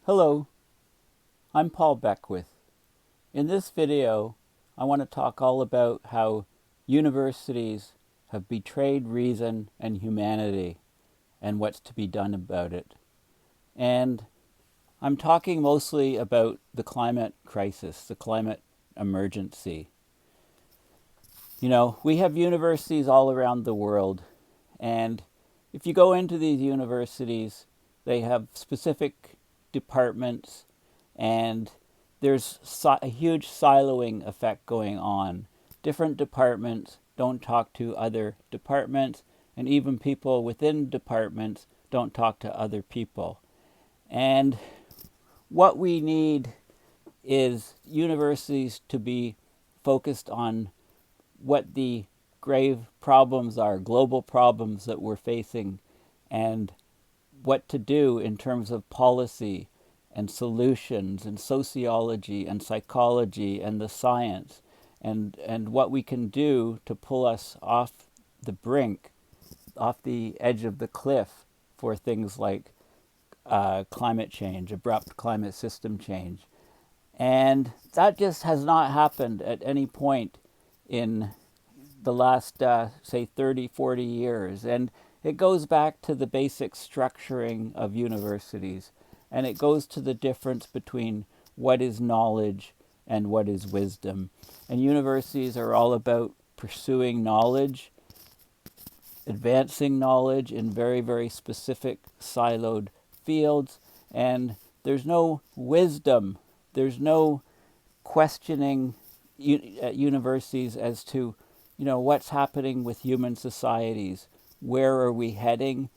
Hello, I'm Paul Beckwith. In this video, I want to talk all about how universities have betrayed reason and humanity and what's to be done about it. And I'm talking mostly about the climate crisis, the climate emergency. You know, we have universities all around the world, and if you go into these universities, they have specific departments, and there's a huge siloing effect going on. Different departments don't talk to other departments, and even people within departments don't talk to other people. And what we need is universities to be focused on what the grave problems are, global problems that we're facing, and what to do in terms of policy and solutions and sociology and psychology and the science, and what we can do to pull us off the brink, off the edge of the cliff for things like climate change, abrupt climate system change. And that just has not happened at any point in the last, say, 30, 40 years. And it goes back to the basic structuring of universities. And it goes to the difference between what is knowledge and what is wisdom. And universities are all about pursuing knowledge, advancing knowledge in very, very specific siloed fields. And there's no wisdom, there's no questioning at universities as to, you know, what's happening with human societies. Where are we heading?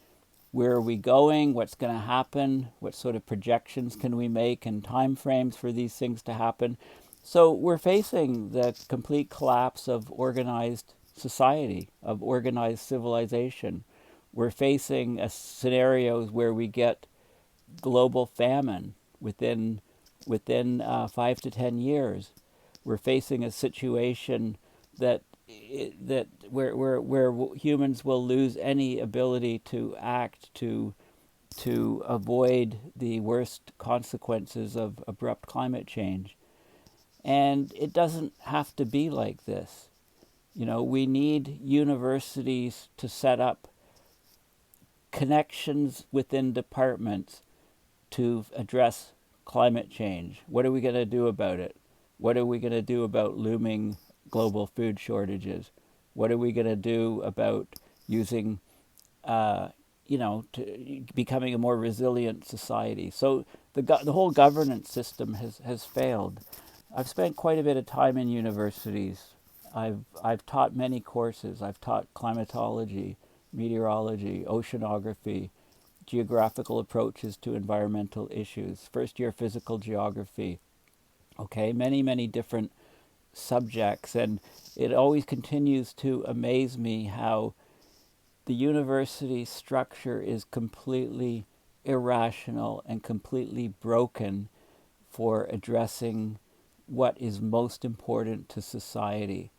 Where are we going? What's going to happen? What sort of projections can we make and time frames for these things to happen? So we're facing the complete collapse of organized society, of organized civilization. We're facing scenarios where we get global famine within 5 to 10 years. We're facing a situation that where humans will lose any ability to act to avoid the worst consequences of abrupt climate change. And it doesn't have to be like this. You know, we need universities to set up connections within departments to address climate change. What are we going to do about it? What are we going to do about looming global food shortages? What are we going to do about using, to becoming a more resilient society? So the whole governance system has failed. I've spent quite a bit of time in universities. I've taught many courses. I've taught climatology, meteorology, oceanography, geographical approaches to environmental issues, first year physical geography. Okay, many different subjects, and it always continues to amaze me how the university structure is completely irrational and completely broken for addressing what is most important to society,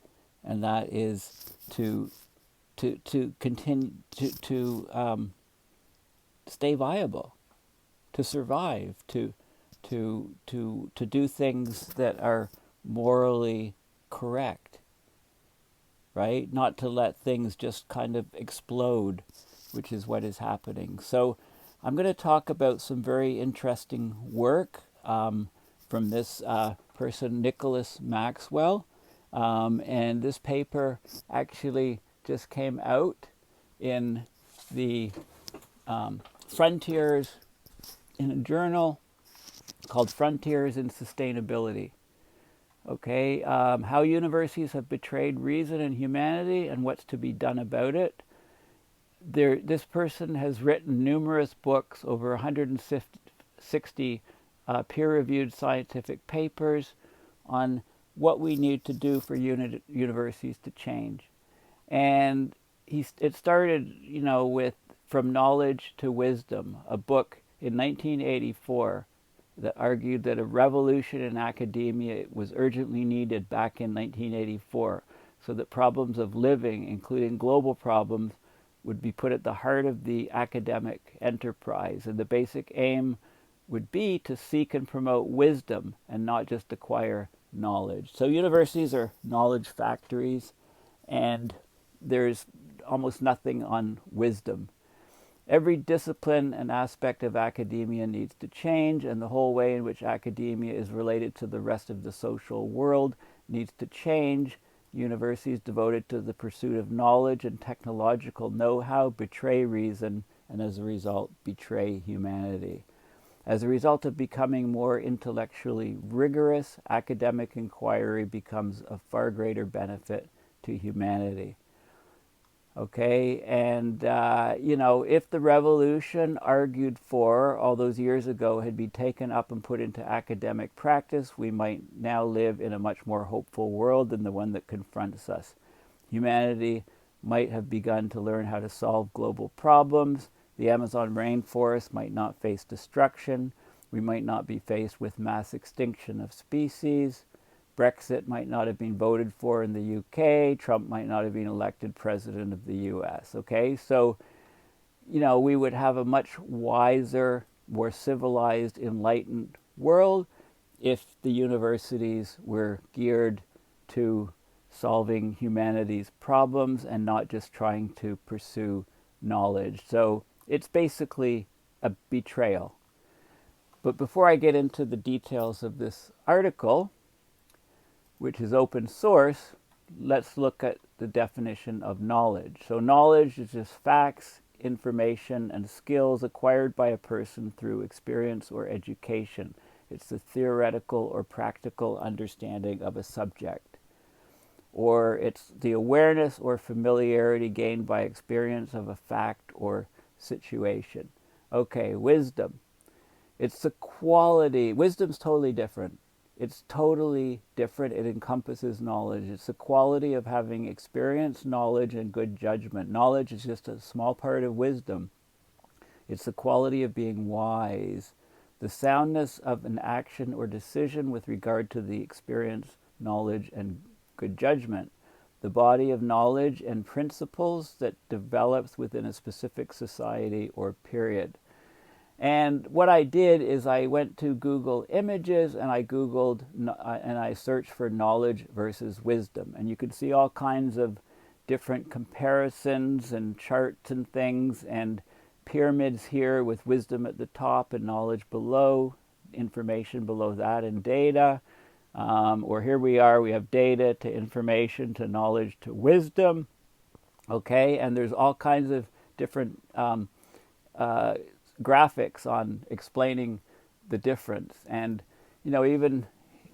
and that is to continue to stay viable, to survive, to do things that are morally correct, right? Not to let things just kind of explode, which is what is happening. So I'm going to talk about some very interesting work from this person, Nicholas Maxwell. And this paper actually just came out in the Frontiers, in a journal called Frontiers in Sustainability. Okay, how universities have betrayed reason and humanity and what's to be done about it. This person has written numerous books, over 160 peer-reviewed scientific papers on what we need to do for universities to change. And it started, you know, with From Knowledge to Wisdom, a book in 1984 that argued that a revolution in academia was urgently needed back in 1984, so that problems of living, including global problems, would be put at the heart of the academic enterprise. And the basic aim would be to seek and promote wisdom and not just acquire knowledge. So universities are knowledge factories, and there's almost nothing on wisdom. Every discipline and aspect of academia needs to change, and the whole way in which academia is related to the rest of the social world needs to change. Universities devoted to the pursuit of knowledge and technological know-how betray reason, and as a result, betray humanity. As a result of becoming more intellectually rigorous, academic inquiry becomes of far greater benefit to humanity. Okay, and if the revolution argued for all those years ago had been taken up and put into academic practice, we might now live in a much more hopeful world than the one that confronts us. Humanity might have begun to learn how to solve global problems. The Amazon rainforest might not face destruction. We might not be faced with mass extinction of species. Brexit might not have been voted for in the UK. Trump might not have been elected president of the US. Okay, so, we would have a much wiser, more civilized, enlightened world if the universities were geared to solving humanity's problems and not just trying to pursue knowledge. So it's basically a betrayal. But before I get into the details of this article, which is open source, let's look at the definition of knowledge. So knowledge is just facts, information, and skills acquired by a person through experience or education. It's the theoretical or practical understanding of a subject. Or it's the awareness or familiarity gained by experience of a fact or situation. Okay, wisdom. It's the quality. Wisdom's totally different. It's totally different. It encompasses knowledge. It's the quality of having experience, knowledge, and good judgment. Knowledge is just a small part of wisdom. It's the quality of being wise. The soundness of an action or decision with regard to the experience, knowledge, and good judgment. The body of knowledge and principles that develops within a specific society or period. And what I did is I went to Google Images and I Googled and I searched for knowledge versus wisdom. And you can see all kinds of different comparisons and charts and things, and pyramids here with wisdom at the top and knowledge below, information below that, and data. Or here we are, we have data to information to knowledge to wisdom. Okay, and there's all kinds of different graphics on explaining the difference. And, even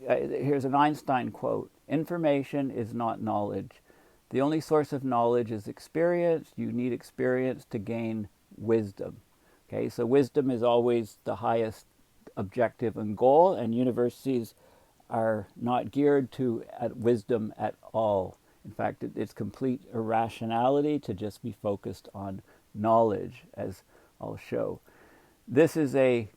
here's an Einstein quote: information is not knowledge. The only source of knowledge is experience. You need experience to gain wisdom. Okay, so wisdom is always the highest objective and goal, and universities are not geared to wisdom at all. In fact, it's complete irrationality to just be focused on knowledge, as I'll show. This is a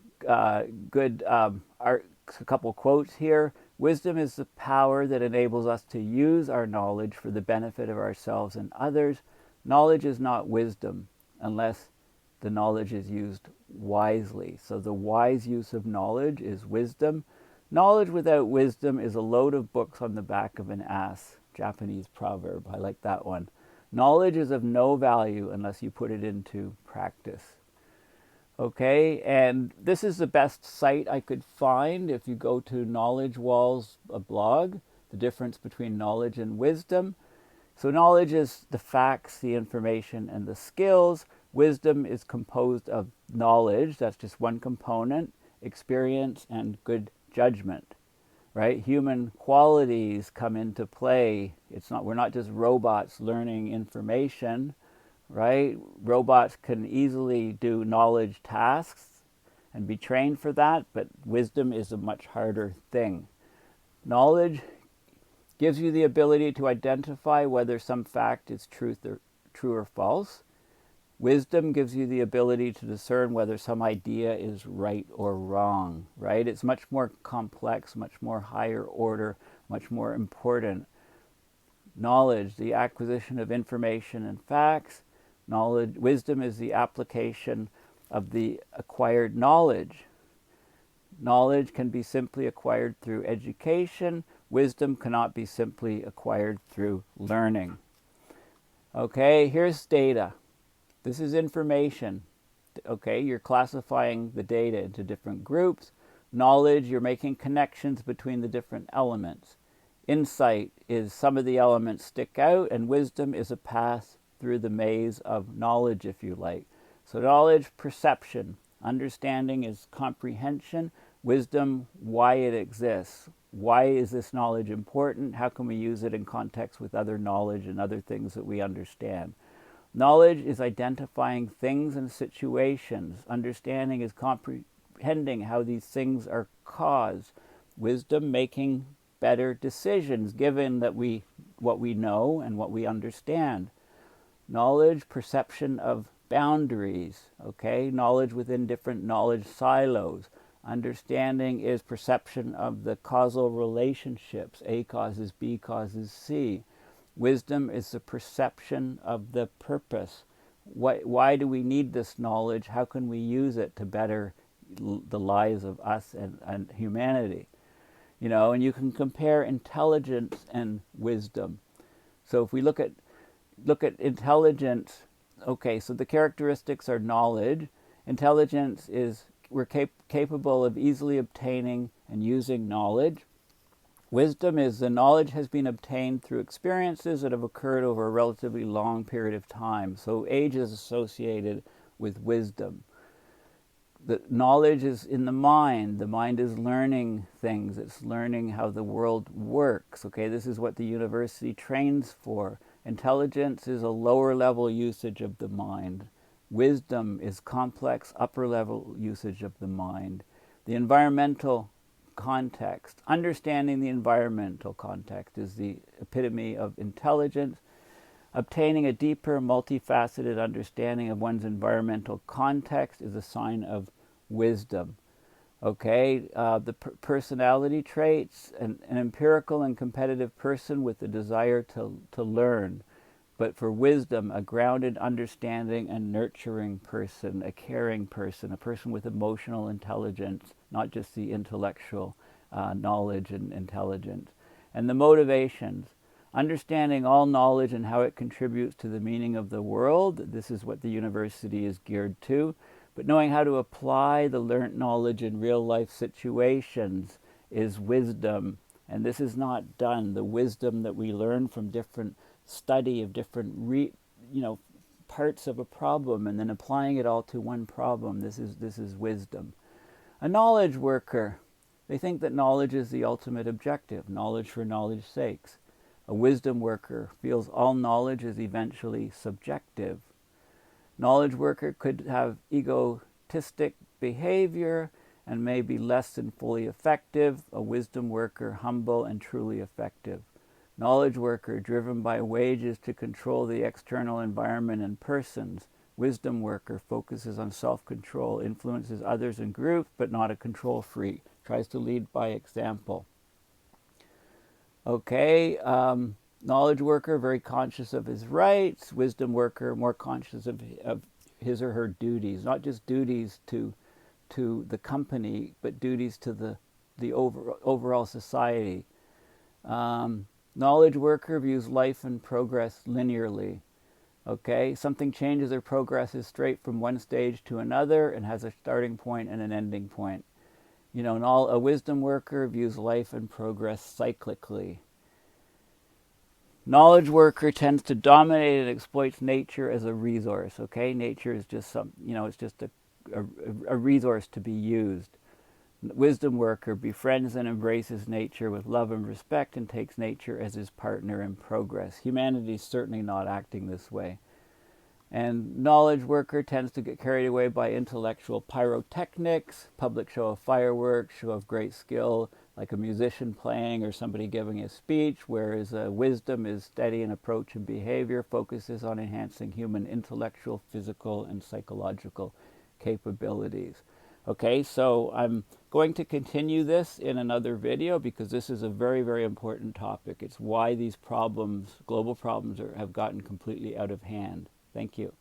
good a couple quotes here. Wisdom is the power that enables us to use our knowledge for the benefit of ourselves and others. Knowledge is not wisdom unless the knowledge is used wisely. So the wise use of knowledge is wisdom. Knowledge without wisdom is a load of books on the back of an ass. Japanese proverb. I like that one. Knowledge is of no value unless you put it into practice. Okay, and this is the best site I could find. If you go to Knowledge Walls, a blog, the difference between knowledge and wisdom. So knowledge is the facts, the information, and the skills. Wisdom is composed of knowledge, that's just one component, experience, and good judgment. Right? Human qualities come into play. We're not just robots learning information. Right? Robots can easily do knowledge tasks and be trained for that, but wisdom is a much harder thing. Knowledge gives you the ability to identify whether some fact is true or false. Wisdom gives you the ability to discern whether some idea is right or wrong. Right? It's much more complex, much more higher order, much more important. Knowledge, the acquisition of information and facts. Wisdom is the application of the acquired knowledge. Knowledge can be simply acquired through education. Wisdom cannot be simply acquired through learning. Okay, here's data. This is information. Okay, you're classifying the data into different groups. Knowledge, you're making connections between the different elements. Insight is some of the elements stick out, and wisdom is a path through the maze of knowledge, if you like. So knowledge, perception. Understanding is comprehension. Wisdom, why it exists. Why is this knowledge important? How can we use it in context with other knowledge and other things that we understand? Knowledge is identifying things and situations. Understanding is comprehending how these things are caused. Wisdom, making better decisions given that what we know and what we understand. Knowledge, perception of boundaries, okay? Knowledge within different knowledge silos. Understanding is perception of the causal relationships. A causes B causes C. Wisdom is the perception of the purpose. Why do we need this knowledge? How can we use it to better the lives of us and humanity? You know, and you can compare intelligence and wisdom. So if we look at intelligence, okay, so the characteristics are knowledge. Intelligence is we're capable of easily obtaining and using knowledge. Wisdom is the knowledge has been obtained through experiences that have occurred over a relatively long period of time. So age is associated with wisdom. The knowledge is in the mind. The mind is learning things. It's learning how the world works. Okay, this is what the university trains for. Intelligence is a lower level usage of the mind. Wisdom is complex, upper level usage of the mind. The environmental context. Understanding the environmental context is the epitome of intelligence. Obtaining a deeper, multifaceted understanding of one's environmental context is a sign of wisdom. Okay, the personality traits, an empirical and competitive person with the desire to learn. But for wisdom, a grounded, understanding, and nurturing person, a caring person, a person with emotional intelligence, not just the intellectual knowledge and intelligence. And the motivations, understanding all knowledge and how it contributes to the meaning of the world. This is what the university is geared to. But knowing how to apply the learnt knowledge in real-life situations is wisdom. And this is not done. The wisdom that we learn from different study of different parts of a problem and then applying it all to one problem. This is wisdom. A knowledge worker, they think that knowledge is the ultimate objective, knowledge for knowledge's sakes. A wisdom worker feels all knowledge is eventually subjective. Knowledge worker could have egotistic behavior and may be less than fully effective. A wisdom worker, humble and truly effective. Knowledge worker, driven by wages to control the external environment and persons. Wisdom worker focuses on self-control, influences others in groups, but not a control freak. Tries to lead by example. Okay, knowledge worker, very conscious of his rights. Wisdom worker, more conscious of his or her duties. Not just duties to the company, but duties to the overall society. Knowledge worker views life and progress linearly. Okay, something changes or progresses straight from one stage to another and has a starting point and an ending point. You know, a wisdom worker views life and progress cyclically. Knowledge worker tends to dominate and exploits nature as a resource. Okay, nature is just it's just a resource to be used. Wisdom worker befriends and embraces nature with love and respect and takes nature as his partner in progress. Humanity is certainly not acting this way. And knowledge worker tends to get carried away by intellectual pyrotechnics, public show of fireworks, show of great skill, like a musician playing or somebody giving a speech, whereas wisdom is steady in approach and behavior, focuses on enhancing human intellectual, physical, and psychological capabilities. Okay, so I'm going to continue this in another video because this is a very, very important topic. It's why these problems, global problems, have gotten completely out of hand. Thank you.